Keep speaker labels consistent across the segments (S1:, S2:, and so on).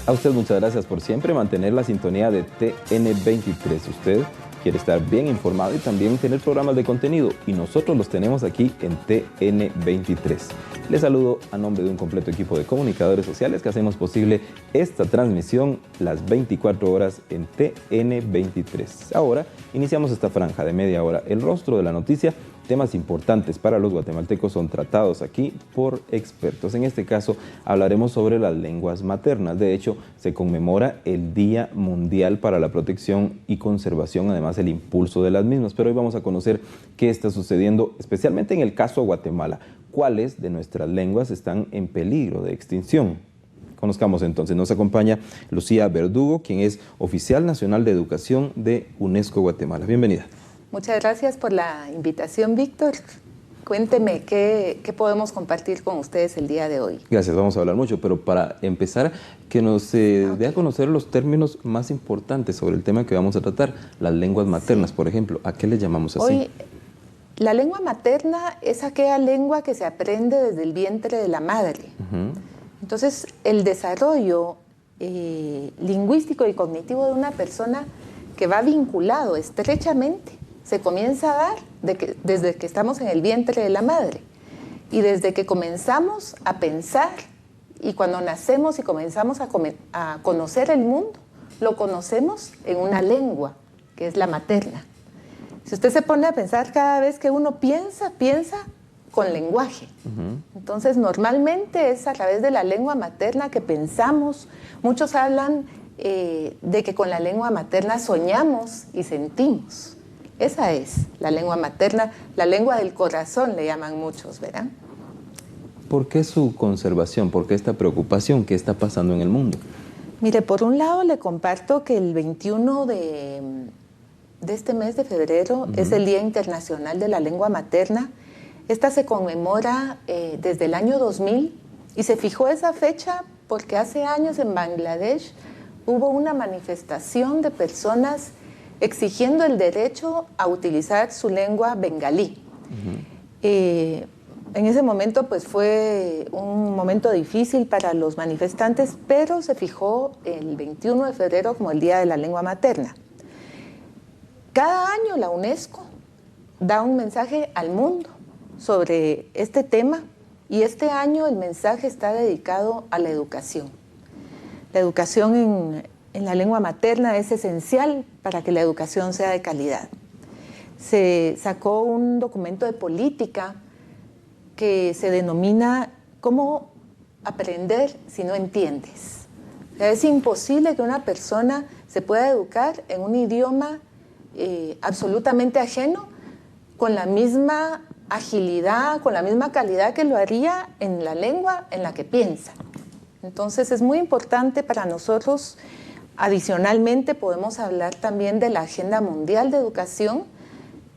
S1: A usted muchas gracias por siempre mantener la sintonía de TN23. Usted quiere estar bien informado y también tener programas de contenido, y nosotros los tenemos aquí en TN23. Les saludo a nombre de un completo equipo de comunicadores sociales que hacemos posible esta transmisión las 24 horas en TN23. Ahora iniciamos esta franja de media hora. El rostro de la noticia. Temas importantes para los guatemaltecos son tratados aquí por expertos. En este caso hablaremos sobre las lenguas maternas. De hecho, se conmemora el Día Mundial para la Protección y Conservación, además el impulso de las mismas. Pero hoy vamos a conocer qué está sucediendo, especialmente en el caso de Guatemala. ¿Cuáles de nuestras lenguas están en peligro de extinción? Conozcamos entonces. Nos acompaña Lucía Verdugo, quien es oficial nacional de educación de UNESCO Guatemala. Bienvenida.
S2: Muchas gracias por la invitación, Víctor. Cuénteme qué podemos compartir con ustedes el día de hoy.
S1: Gracias, vamos a hablar mucho, pero para empezar, que nos dé a conocer los términos más importantes sobre el tema que vamos a tratar, las lenguas maternas, por ejemplo. ¿A qué le llamamos así?
S2: Hoy, la lengua materna es aquella lengua que se aprende desde el vientre de la madre. Entonces, el desarrollo lingüístico y cognitivo de una persona que va vinculado estrechamente se comienza a dar desde que estamos en el vientre de la madre y desde que comenzamos a pensar, y cuando nacemos y comenzamos a conocer el mundo, lo conocemos en una lengua que es la materna. Si usted se pone a pensar, cada vez que uno piensa con lenguaje. Entonces normalmente es a través de la lengua materna que pensamos. Muchos hablan de que con la lengua materna soñamos y sentimos. Esa es la lengua materna, la lengua del corazón le llaman muchos, ¿verdad?
S1: ¿Por qué su conservación? ¿Por qué esta preocupación? ¿Qué está pasando en el mundo?
S2: Mire, por un lado le comparto que el 21 de este mes de febrero es el Día Internacional de la Lengua Materna. Esta se conmemora desde el año 2000 y se fijó esa fecha porque hace años en Bangladesh hubo una manifestación de personas exigiendo el derecho a utilizar su lengua bengalí. En ese momento pues fue un momento difícil para los manifestantes, pero se fijó el 21 de febrero como el Día de la Lengua Materna. Cada año la UNESCO da un mensaje al mundo sobre este tema, y este año el mensaje está dedicado a la educación. La educación en la lengua materna es esencial para que la educación sea de calidad. Se sacó un documento de política que se denomina ¿Cómo aprender si no entiendes? O sea, es imposible que una persona se pueda educar en un idioma absolutamente ajeno con la misma agilidad, con la misma calidad que lo haría en la lengua en la que piensa. Entonces es muy importante para nosotros. Adicionalmente podemos hablar también de la Agenda Mundial de Educación.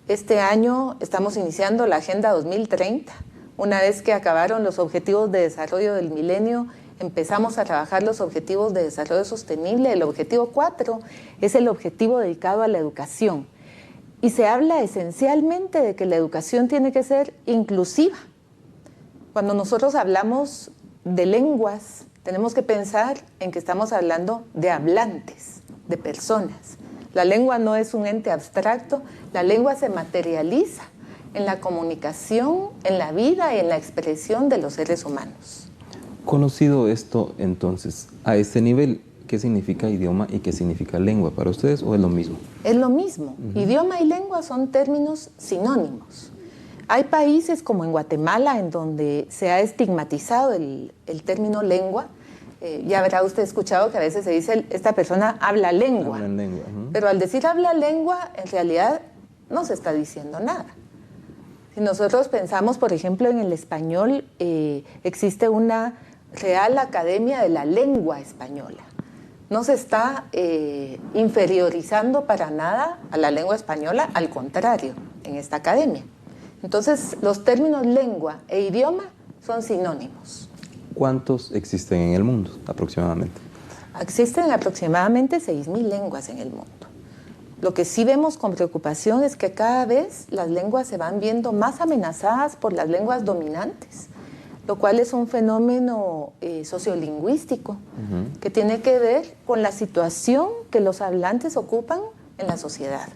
S2: Este año estamos iniciando la Agenda 2030. Una vez que acabaron los Objetivos de Desarrollo del Milenio, empezamos a trabajar los Objetivos de Desarrollo Sostenible. El objetivo 4 es el objetivo dedicado a la educación. Y se habla esencialmente de que la educación tiene que ser inclusiva. Cuando nosotros hablamos de lenguas, tenemos que pensar en que estamos hablando de hablantes, de personas. La lengua no es un ente abstracto, la lengua se materializa en la comunicación, en la vida y en la expresión de los seres humanos.
S1: Conocido esto, entonces, a este nivel, ¿qué significa idioma y qué significa lengua para ustedes, o es lo mismo?
S2: Es lo mismo. Idioma y lengua son términos sinónimos. Hay países como en Guatemala en donde se ha estigmatizado el término lengua. Ya habrá usted escuchado que a veces se dice esta persona habla lengua.
S1: Habla lengua.
S2: Pero al decir habla lengua, en realidad no se está diciendo nada. Si nosotros pensamos, por ejemplo, en el español, existe una Real Academia de la Lengua Española. No se está inferiorizando para nada a la lengua española, al contrario, en esta academia. Entonces, los términos lengua e idioma son sinónimos.
S1: ¿Cuántos existen en el mundo aproximadamente?
S2: Existen aproximadamente 6.000 lenguas en el mundo. Lo que sí vemos con preocupación es que cada vez las lenguas se van viendo más amenazadas por las lenguas dominantes. lo cual es un fenómeno sociolingüístico que tiene que ver con la situación que los hablantes ocupan en la sociedad.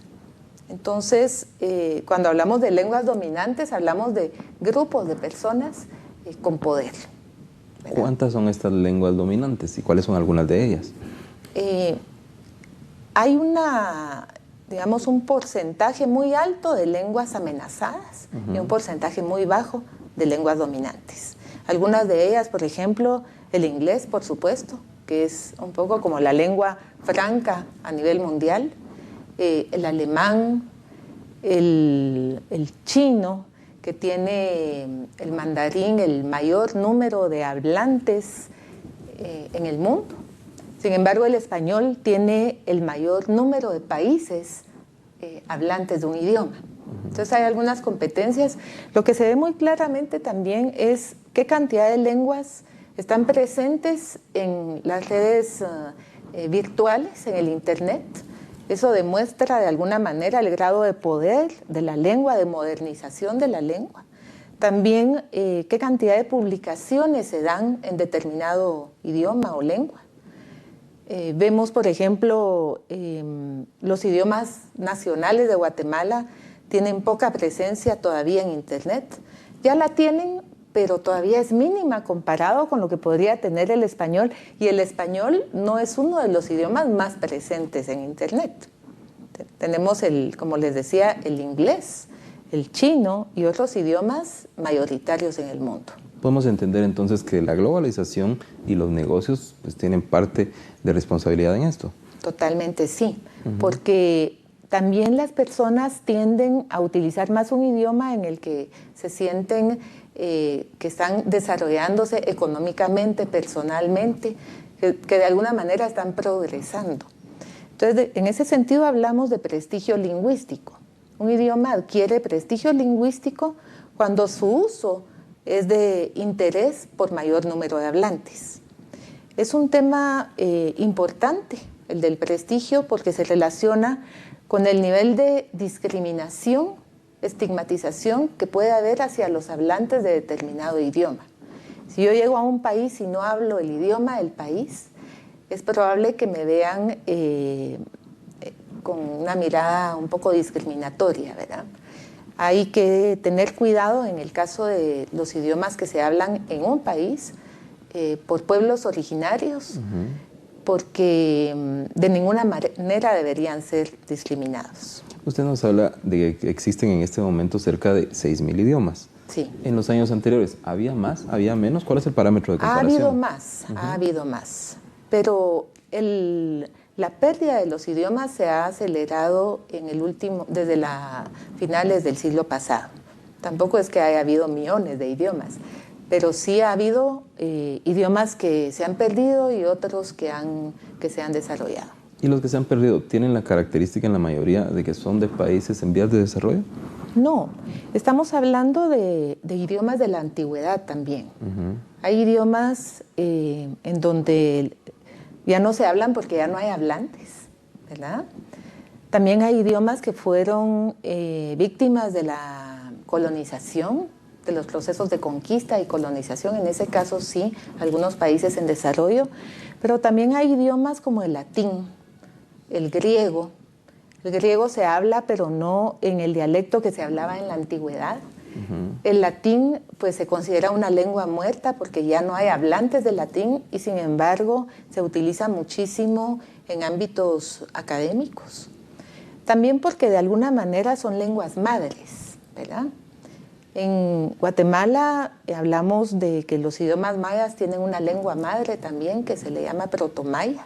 S2: Entonces, cuando hablamos de lenguas dominantes, hablamos de grupos de personas con poder, ¿verdad?
S1: ¿Cuántas son estas lenguas dominantes y cuáles son algunas de ellas?
S2: Hay digamos, un porcentaje muy alto de lenguas amenazadas y un porcentaje muy bajo de lenguas dominantes. Algunas de ellas, por ejemplo, el inglés, por supuesto, que es un poco como la lengua franca a nivel mundial, el alemán, el chino, que tiene el mandarín el mayor número de hablantes en el mundo. Sin embargo, el español tiene el mayor número de países hablantes de un idioma. Entonces hay algunas competencias. Lo que se ve muy claramente también es qué cantidad de lenguas están presentes en las redes virtuales, en el Internet. Eso demuestra de alguna manera el grado de poder de la lengua, de modernización de la lengua. También qué cantidad de publicaciones se dan en determinado idioma o lengua. Vemos, por ejemplo, los idiomas nacionales de Guatemala tienen poca presencia todavía en Internet. Ya la tienen, pero todavía es mínima comparado con lo que podría tener el español, y el español no es uno de los idiomas más presentes en Internet. Tenemos, como les decía, el inglés, el chino y otros idiomas mayoritarios en el mundo.
S1: Podemos entender entonces que la globalización y los negocios pues tienen parte de responsabilidad en esto.
S2: Totalmente sí, porque también las personas tienden a utilizar más un idioma en el que se sienten que están desarrollándose económicamente, personalmente, que de alguna manera están progresando. Entonces, en ese sentido hablamos de prestigio lingüístico. Un idioma adquiere prestigio lingüístico cuando su uso es de interés por mayor número de hablantes. Es un tema importante, el del prestigio, porque se relaciona con el nivel de discriminación, estigmatización que puede haber hacia los hablantes de determinado idioma. Si yo llego a un país y no hablo el idioma del país, es probable que me vean con una mirada un poco discriminatoria, ¿verdad? Hay que tener cuidado en el caso de los idiomas que se hablan en un país por pueblos originarios, porque de ninguna manera deberían ser discriminados.
S1: Usted nos habla de que existen en este momento cerca de 6.000 idiomas.
S2: Sí.
S1: En los años anteriores, ¿había más? ¿Había menos? ¿Cuál es el parámetro de comparación?
S2: Ha habido más, pero la pérdida de los idiomas se ha acelerado desde finales del siglo pasado. Tampoco es que haya habido millones de idiomas, pero sí ha habido idiomas que se han perdido y otros que se han desarrollado.
S1: ¿Y los que se han perdido tienen la característica en la mayoría de que son de países en vías de desarrollo?
S2: No, estamos hablando de idiomas de la antigüedad también. Hay idiomas en donde ya no se hablan porque ya no hay hablantes, ¿verdad? También hay idiomas que fueron víctimas de la colonización, de los procesos de conquista y colonización, en ese caso sí, algunos países en desarrollo, pero también hay idiomas como el latín, el griego. El griego se habla, pero no en el dialecto que se hablaba en la antigüedad. El latín pues se considera una lengua muerta porque ya no hay hablantes de latín y sin embargo se utiliza muchísimo en ámbitos académicos. También porque de alguna manera son lenguas madres, ¿verdad? En Guatemala hablamos de que los idiomas mayas tienen una lengua madre también que se le llama protomaya,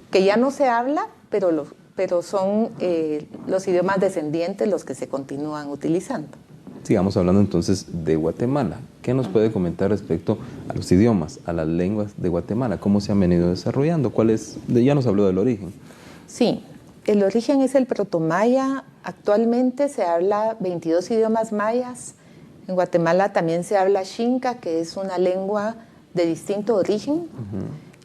S2: que ya no se habla, pero son los idiomas descendientes los que se continúan utilizando.
S1: Sigamos hablando entonces de Guatemala. ¿Qué nos puede comentar respecto a los idiomas, a las lenguas de Guatemala? ¿Cómo se han venido desarrollando? Ya nos habló del origen.
S2: Sí, el origen es el protomaya. Actualmente se habla 22 idiomas mayas. En Guatemala también se habla xinca, que es una lengua de distinto origen.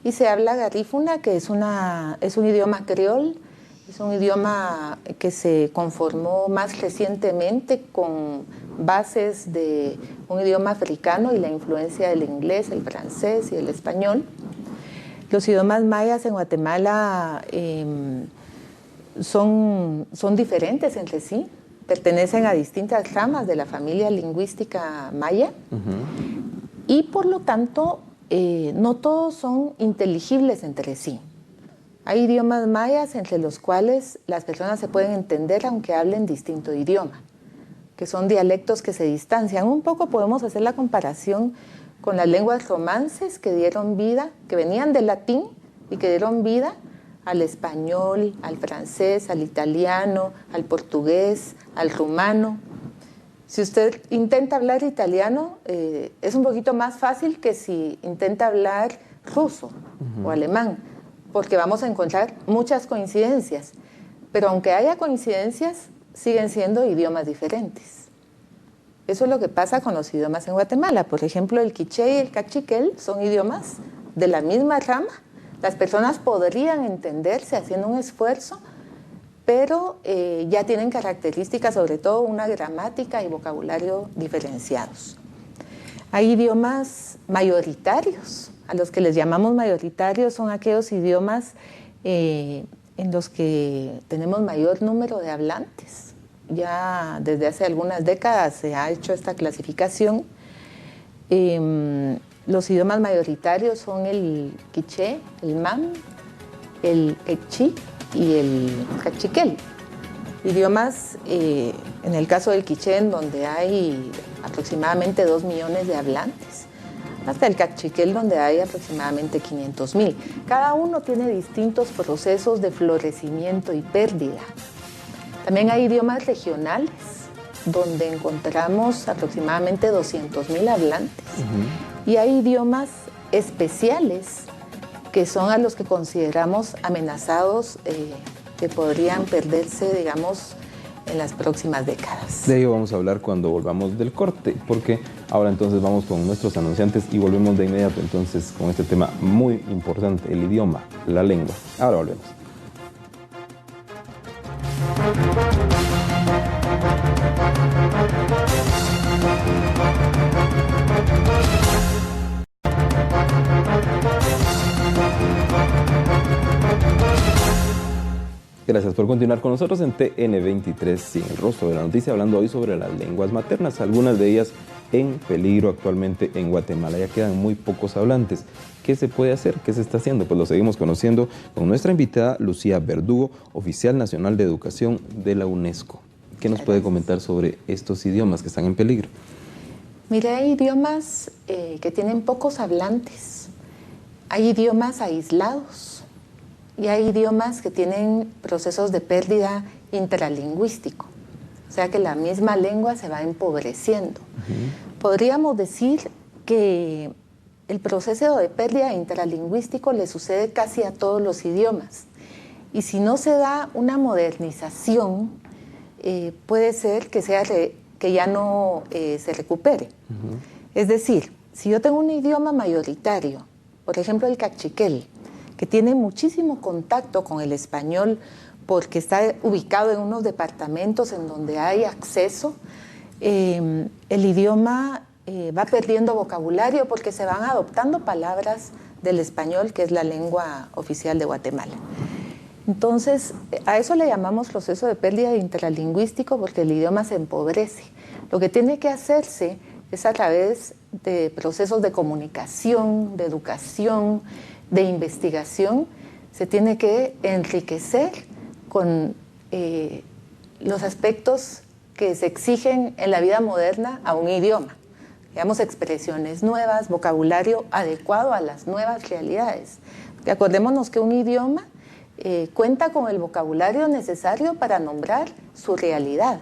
S2: Y se habla garífuna, que es un idioma creol Es un idioma que se conformó más recientemente con bases de un idioma africano y la influencia del inglés, el francés y el español. Los idiomas mayas en Guatemala son diferentes entre sí, pertenecen a distintas ramas de la familia lingüística maya y por lo tanto no todos son inteligibles entre sí. Hay idiomas mayas entre los cuales las personas se pueden entender aunque hablen distinto idioma, que son dialectos que se distancian. Un poco podemos hacer la comparación con las lenguas romances que dieron vida, que venían del latín y que dieron vida al español, al francés, al italiano, al portugués, al rumano. Si usted intenta hablar italiano, es un poquito más fácil que si intenta hablar ruso o alemán, porque vamos a encontrar muchas coincidencias, pero aunque haya coincidencias, siguen siendo idiomas diferentes. Eso es lo que pasa con los idiomas en Guatemala. Por ejemplo, el quiché y el cachiquel son idiomas de la misma rama. Las personas podrían entenderse haciendo un esfuerzo, pero ya tienen características, sobre todo una gramática y vocabulario diferenciados. Hay idiomas mayoritarios. A los que les llamamos mayoritarios son aquellos idiomas en los que tenemos mayor número de hablantes. Ya desde hace algunas décadas se ha hecho esta clasificación. Los idiomas mayoritarios son el quiché, el mam, el quechí y el cachiquel. Idiomas, en el caso del quiché, en donde hay aproximadamente 2 millones de hablantes, hasta el cachiquel, donde hay aproximadamente 500,000. Cada uno tiene distintos procesos de florecimiento y pérdida. También hay idiomas regionales, donde encontramos aproximadamente 200,000 hablantes. Y hay idiomas especiales, que son a los que consideramos amenazados, que podrían perderse, digamos, en las próximas décadas.
S1: De ello vamos a hablar cuando volvamos del corte, porque ahora entonces vamos con nuestros anunciantes y volvemos de inmediato entonces con este tema muy importante, el idioma, la lengua. Ahora volvemos. Gracias por continuar con nosotros en TN23 Sin el Rostro de la Noticia, hablando hoy sobre las lenguas maternas, algunas de ellas en peligro actualmente en Guatemala. Ya quedan muy pocos hablantes. ¿Qué se puede hacer? ¿Qué se está haciendo? Pues lo seguimos conociendo con nuestra invitada Lucía Verdugo, oficial nacional de educación de la UNESCO. ¿Qué nos puede comentar sobre estos idiomas que están en peligro?
S2: Mire, hay idiomas que tienen pocos hablantes, hay idiomas aislados y hay idiomas que tienen procesos de pérdida intralingüístico, o sea que la misma lengua se va empobreciendo. Podríamos decir que el proceso de pérdida intralingüístico le sucede casi a todos los idiomas, y si no se da una modernización, puede ser que ya no se recupere. Es decir, si yo tengo un idioma mayoritario, por ejemplo el cachiquel, que tiene muchísimo contacto con el español porque está ubicado en unos departamentos en donde hay acceso, el idioma va perdiendo vocabulario porque se van adoptando palabras del español, que es la lengua oficial de Guatemala. Entonces, a eso le llamamos proceso de pérdida intralingüístico porque el idioma se empobrece. Lo que tiene que hacerse es a través de procesos de comunicación, de educación, de investigación. Se tiene que enriquecer con los aspectos que se exigen en la vida moderna a un idioma. Digamos, expresiones nuevas, vocabulario adecuado a las nuevas realidades. Porque acordémonos que un idioma cuenta con el vocabulario necesario para nombrar su realidad,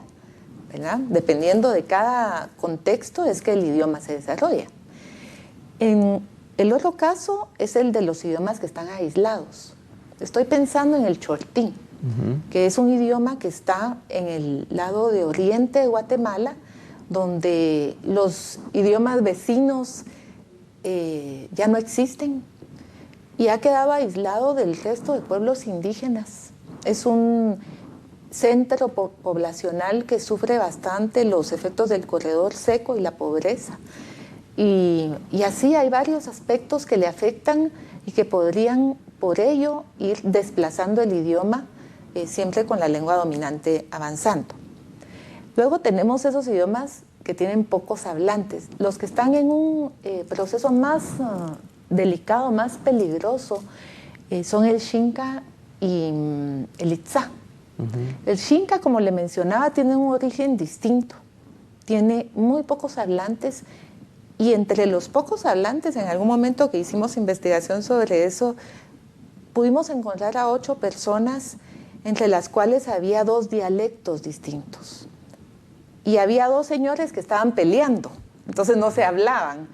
S2: ¿verdad? Dependiendo de cada contexto es que el idioma se desarrolla. El otro caso es el de los idiomas que están aislados. Estoy pensando en el chortí, que es un idioma que está en el lado de oriente de Guatemala, donde los idiomas vecinos ya no existen y ha quedado aislado del resto de pueblos indígenas Es un centro poblacional que sufre bastante los efectos del corredor seco y la pobreza. Y así hay varios aspectos que le afectan y que podrían, por ello, ir desplazando el idioma, siempre con la lengua dominante avanzando. Luego tenemos esos idiomas que tienen pocos hablantes. Los que están en un proceso más delicado, más peligroso, son el Xinca y el Itzá. El Xinca, como le mencionaba, tiene un origen distinto. Tiene muy pocos hablantes y entre los pocos hablantes, en algún momento que hicimos investigación sobre eso, pudimos encontrar a 8 personas entre las cuales había 2 dialectos distintos. Y había 2 señores que estaban peleando, entonces no se hablaban.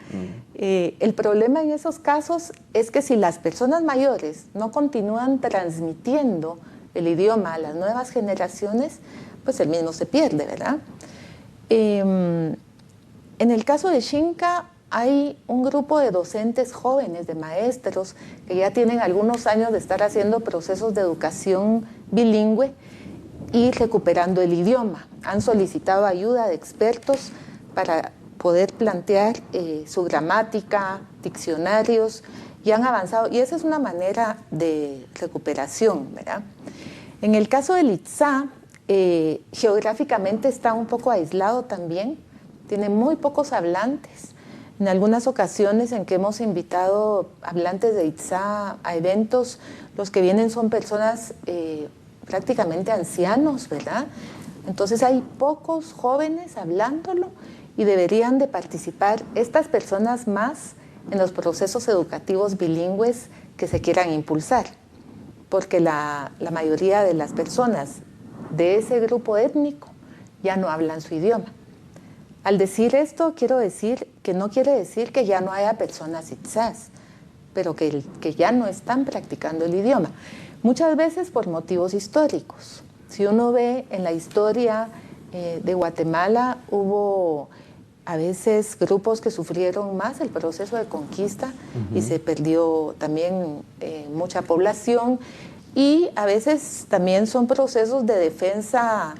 S2: El problema en esos casos es que si las personas mayores no continúan transmitiendo el idioma a las nuevas generaciones, pues el mismo se pierde, ¿verdad? En el caso de Xinca hay un grupo de docentes jóvenes, de maestros, que ya tienen algunos años de estar haciendo procesos de educación bilingüe y recuperando el idioma. Han solicitado ayuda de expertos para poder plantear su gramática, diccionarios, y han avanzado. Y esa es una manera de recuperación, ¿verdad? En el caso del Itzá, geográficamente está un poco aislado también, tiene muy pocos hablantes. En algunas ocasiones en que hemos invitado hablantes de Itzá a eventos, los que vienen son personas prácticamente ancianos, ¿verdad? Entonces hay pocos jóvenes hablándolo y deberían de participar estas personas más en los procesos educativos bilingües que se quieran impulsar, porque la mayoría de las personas de ese grupo étnico ya no hablan su idioma. Al decir esto, quiero decir que no quiere decir que ya no haya personas itzás, pero que ya no están practicando el idioma. Muchas veces por motivos históricos. Si uno ve en la historia de Guatemala, hubo a veces grupos que sufrieron más el proceso de conquista y se perdió también mucha población, y a veces también son procesos de defensa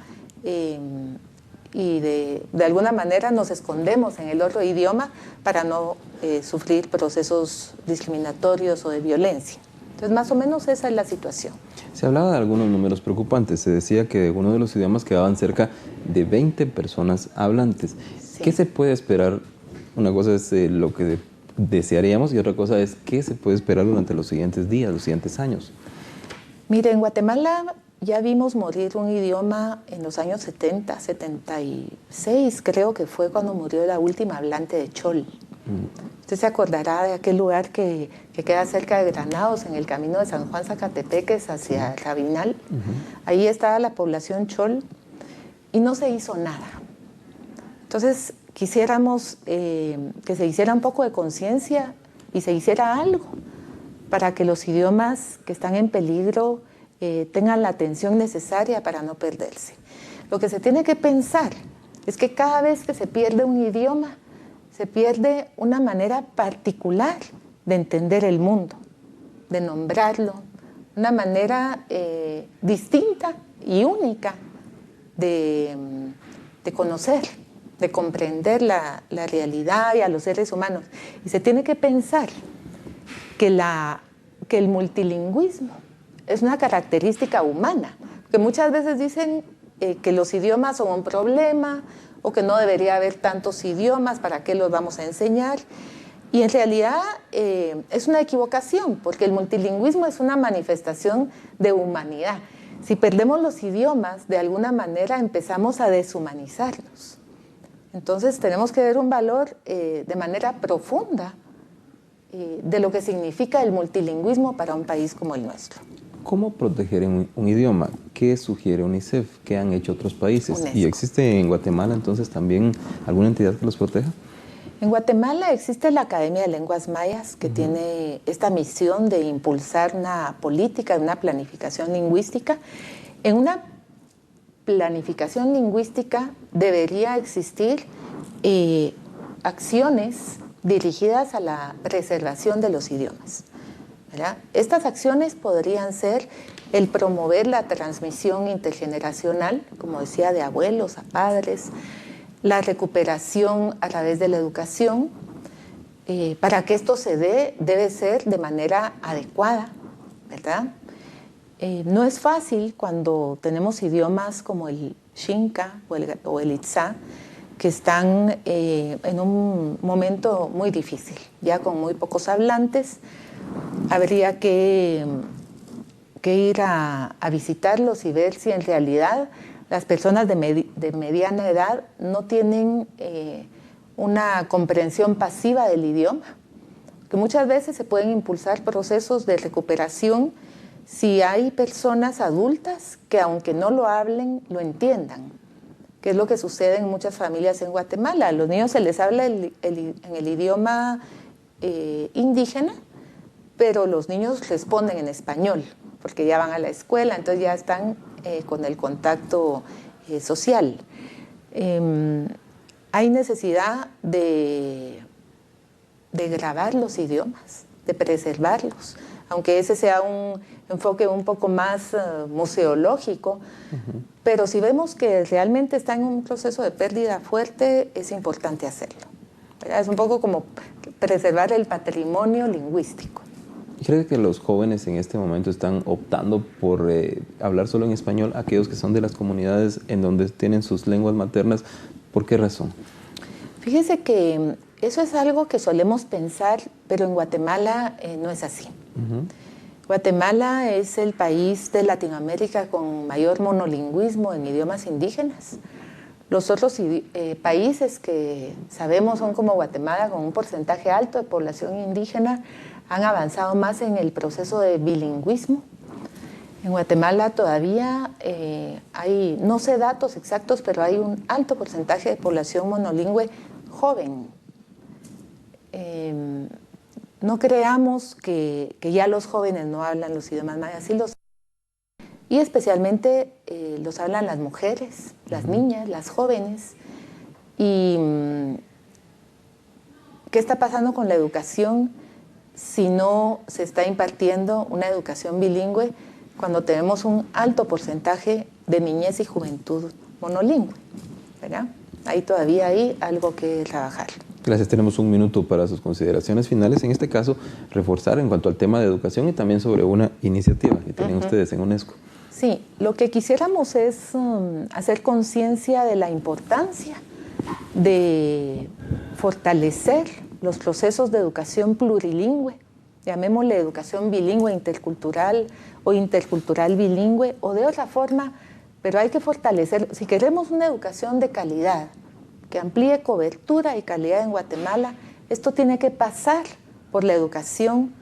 S2: y de alguna manera nos escondemos en el otro idioma para no sufrir procesos discriminatorios o de violencia. Entonces, más o menos esa es la situación.
S1: Se hablaba de algunos números preocupantes. Se decía que de uno de los idiomas quedaban cerca de 20 personas hablantes. Sí. ¿Qué se puede esperar? Una cosa es lo que desearíamos y otra cosa es qué se puede esperar durante los siguientes días, los siguientes años.
S2: Mire, en Guatemala ya vimos morir un idioma en los años 70, 76, creo que fue cuando murió la última hablante de Chol. Usted se acordará de aquel lugar que queda cerca de Granados, en el camino de San Juan Zacatepeques hacia Rabinal. Ahí estaba la población Chol y no se hizo nada. Entonces quisiéramos que se hiciera un poco de conciencia y se hiciera algo para que los idiomas que están en peligro tengan la atención necesaria para no perderse. Lo que se tiene que pensar es que cada vez que se pierde un idioma, se pierde una manera particular de entender el mundo, de nombrarlo, una manera distinta y única de conocer, de comprender la realidad y a los seres humanos. Y se tiene que pensar que el multilingüismo es una característica humana, que muchas veces dicen que los idiomas son un problema o que no debería haber tantos idiomas, ¿para qué los vamos a enseñar? Y en realidad es una equivocación, porque el multilingüismo es una manifestación de humanidad. Si perdemos los idiomas, de alguna manera empezamos a deshumanizarlos. Entonces tenemos que ver un valor de manera profunda de lo que significa el multilingüismo para un país como el nuestro.
S1: ¿Cómo proteger un idioma? ¿Qué sugiere UNICEF? ¿Qué han hecho otros países?
S2: UNESCO.
S1: ¿Y existe en Guatemala entonces también alguna entidad que los proteja?
S2: En Guatemala existe la Academia de Lenguas Mayas, que tiene esta misión de impulsar una política, una planificación lingüística. En una planificación lingüística debería existir acciones dirigidas a la preservación de los idiomas, ¿verdad? Estas acciones podrían ser el promover la transmisión intergeneracional, como decía, de abuelos a padres, la recuperación a través de la educación. Para que esto se dé, debe ser de manera adecuada, ¿verdad? No es fácil cuando tenemos idiomas como el Xinca o el Itzá, que están en un momento muy difícil, ya con muy pocos hablantes. Habría que ir a visitarlos y ver si en realidad las personas de mediana edad no tienen una comprensión pasiva del idioma, que muchas veces se pueden impulsar procesos de recuperación si hay personas adultas que, aunque no lo hablen, lo entiendan, que es lo que sucede en muchas familias en Guatemala. A los niños se les habla en el idioma indígena, pero los niños responden en español, porque ya van a la escuela, entonces ya están con el contacto social. Hay necesidad de grabar los idiomas, de preservarlos, aunque ese sea un enfoque un poco más museológico, pero si vemos que realmente está en un proceso de pérdida fuerte, es importante hacerlo, ¿verdad? Es un poco como preservar el patrimonio lingüístico.
S1: ¿Cree que los jóvenes en este momento están optando por hablar solo en español, aquellos que son de las comunidades en donde tienen sus lenguas maternas? ¿Por qué razón?
S2: Fíjese que eso es algo que solemos pensar, pero en Guatemala no es así. Guatemala es el país de Latinoamérica con mayor monolingüismo en idiomas indígenas. Los otros países que sabemos son como Guatemala, con un porcentaje alto de población indígena, han avanzado más en el proceso de bilingüismo. En Guatemala todavía hay, no sé datos exactos, pero hay un alto porcentaje de población monolingüe joven. No creamos que ya los jóvenes no hablan los idiomas mayas, sí los, y especialmente los hablan las mujeres, las niñas, las jóvenes. ¿Y qué está pasando con la educación si no se está impartiendo una educación bilingüe cuando tenemos un alto porcentaje de niñez y juventud monolingüe, ¿verdad? Ahí todavía hay algo que trabajar.
S1: Gracias, tenemos un minuto para sus consideraciones finales. En este caso, reforzar en cuanto al tema de educación y también sobre una iniciativa que tienen ustedes en UNESCO.
S2: Sí, lo que quisiéramos es hacer conciencia de la importancia de fortalecer los procesos de educación plurilingüe, llamémosle educación bilingüe intercultural o intercultural bilingüe o de otra forma, pero hay que fortalecer, si queremos una educación de calidad, que amplíe cobertura y calidad en Guatemala, esto tiene que pasar por la educación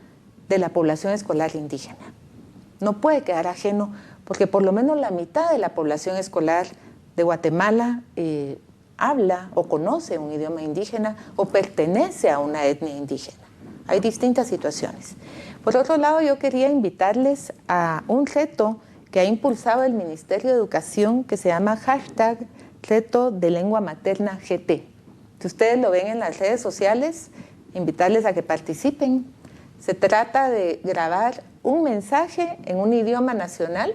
S2: de la población escolar indígena. No puede quedar ajeno, porque por lo menos la mitad de la población escolar de Guatemala habla o conoce un idioma indígena o pertenece a una etnia indígena. Hay distintas situaciones. Por otro lado, yo quería invitarles a un reto que ha impulsado el Ministerio de Educación que se llama #Reto de Lengua Materna GT. Si ustedes lo ven en las redes sociales, invitarles a que participen. Se trata de grabar un mensaje en un idioma nacional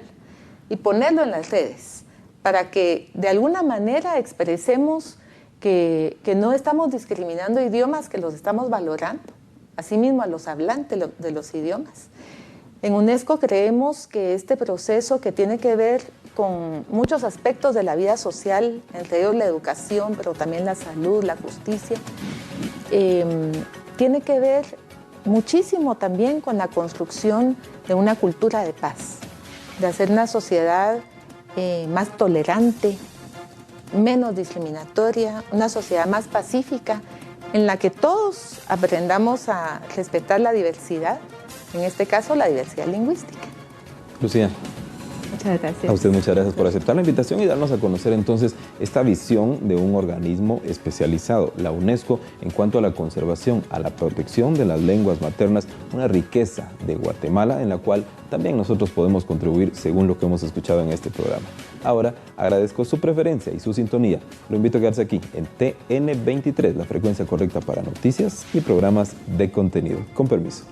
S2: y ponerlo en las redes para que de alguna manera expresemos que no estamos discriminando idiomas, que los estamos valorando, asimismo a los hablantes de los idiomas. En UNESCO creemos que este proceso que tiene que ver con muchos aspectos de la vida social, entre ellos la educación, pero también la salud, la justicia, tiene que ver muchísimo también con la construcción de una cultura de paz, de hacer una sociedad más tolerante, menos discriminatoria, una sociedad más pacífica, en la que todos aprendamos a respetar la diversidad, en este caso la diversidad lingüística.
S1: Lucía.
S2: Muchas gracias.
S1: A usted muchas gracias por aceptar la invitación y darnos a conocer entonces esta visión de un organismo especializado, la UNESCO, en cuanto a la conservación, a la protección de las lenguas maternas, una riqueza de Guatemala en la cual también nosotros podemos contribuir según lo que hemos escuchado en este programa. Ahora agradezco su preferencia y su sintonía. Lo invito a quedarse aquí en TN23, la frecuencia correcta para noticias y programas de contenido. Con permiso.